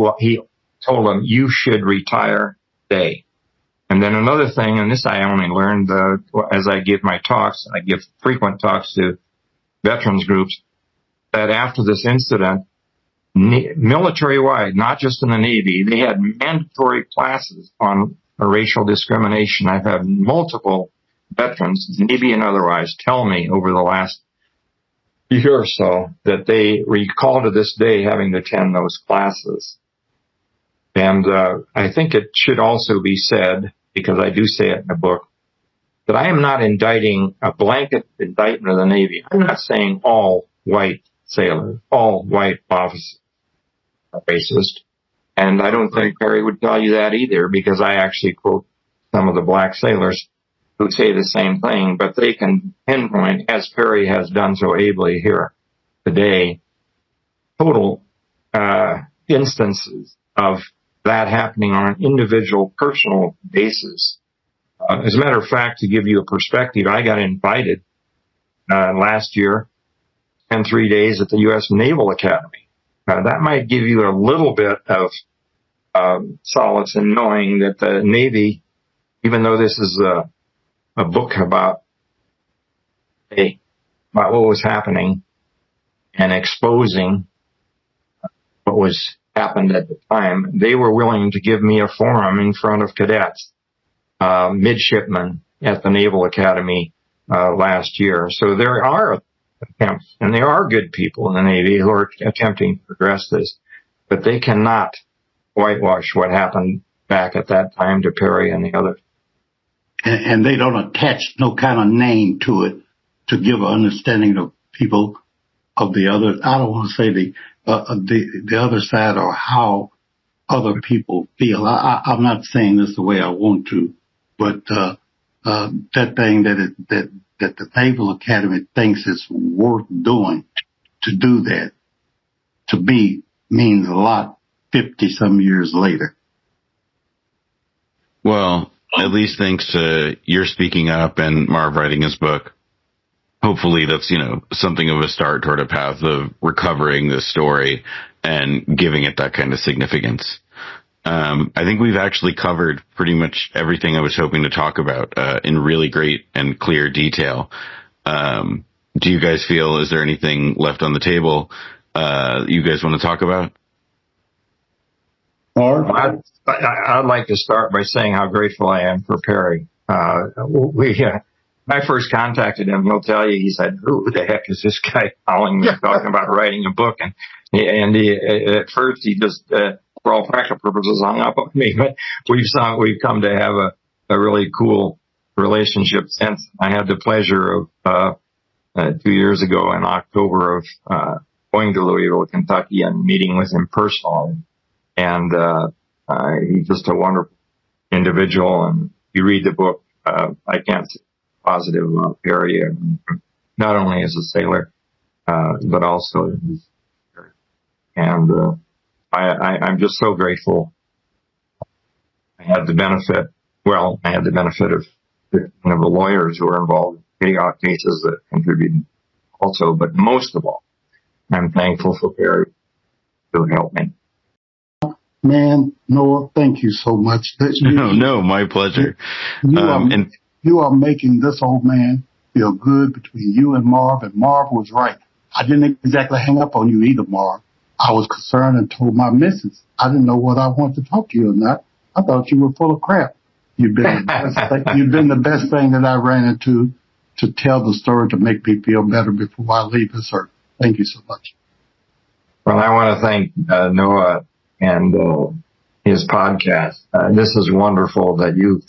told them, you should retire today. And then another thing, and this I only learned as I give my talks, I give frequent talks to veterans groups, that after this incident, military-wide, not just in the Navy, they had mandatory classes on racial discrimination. I've had multiple veterans, Navy and otherwise, tell me over the last year or so that they recall to this day having to attend those classes. And I think it should also be said, because I do say it in the book, that I am not indicting a blanket indictment of the Navy. I'm not saying all white sailors, all white officers are racist. And I don't think Perry would tell you that either, because I actually quote some of the black sailors who say the same thing, but they can pinpoint, as Perry has done so ably here today, total instances of that happening on an individual, personal basis. As a matter of fact, to give you a perspective, I got invited last year, spent 3 days at the U.S. Naval Academy. That might give you a little bit of solace in knowing that the Navy, even though this is a book about what was happening and exposing what was happened at the time, they were willing to give me a forum in front of cadets, midshipmen at the Naval Academy last year. So there are attempts, and there are good people in the Navy who are attempting to address this, but they cannot whitewash what happened back at that time to Perry and the others. and they don't attach no kind of name to it to give an understanding of people of the other. I don't want to say the other side or how other people feel. I'm not saying this the way I want to, but that thing that the Naval Academy thinks is worth doing to do that, to me, means a lot 50-some years later. Well, at least thanks to your speaking up and Marv writing his book. Hopefully that's, something of a start toward a path of recovering this story and giving it that kind of significance. I think we've actually covered pretty much everything I was hoping to talk about in really great and clear detail. Do you guys feel, is there anything left on the table you guys want to talk about? I'd like to start by saying how grateful I am for Perry. When I first contacted him, he'll tell you, he said, "Who the heck is this guy calling me, talking about writing a book?" And he at first he just, for all practical purposes, hung up on me. But we've come to have a really cool relationship since. I had the pleasure of 2 years ago in October of going to Louisville, Kentucky, and meeting with him personally. And he's just a wonderful individual. And you read the book, I can't say positive about Perry, not only as a sailor, but also as and I'm just so grateful. I had the benefit of the lawyers who were involved in Kitty Hawk cases that contributed also, but most of all, I'm thankful for Perry who helped me. Man, Noah, thank you so much. No, my pleasure. You are making this old man feel good between you and Marv was right. I didn't exactly hang up on you either, Marv. I was concerned and told my missus. I didn't know whether I wanted to talk to you or not. I thought you were full of crap. You've been the best thing that I ran into to tell the story to make me feel better before I leave this earth. Thank you so much. Well, I want to thank Noah and his podcast. This is wonderful that you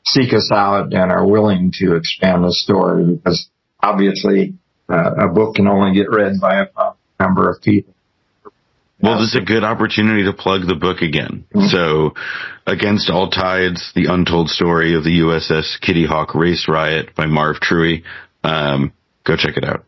seek us out and are willing to expand the story, because obviously a book can only get read by a number of people. Well, this is a good opportunity to plug the book again. Mm-hmm. So, Against All Tides, The Untold Story of the USS Kitty Hawk Race Riot by Marv Truhe. Go check it out.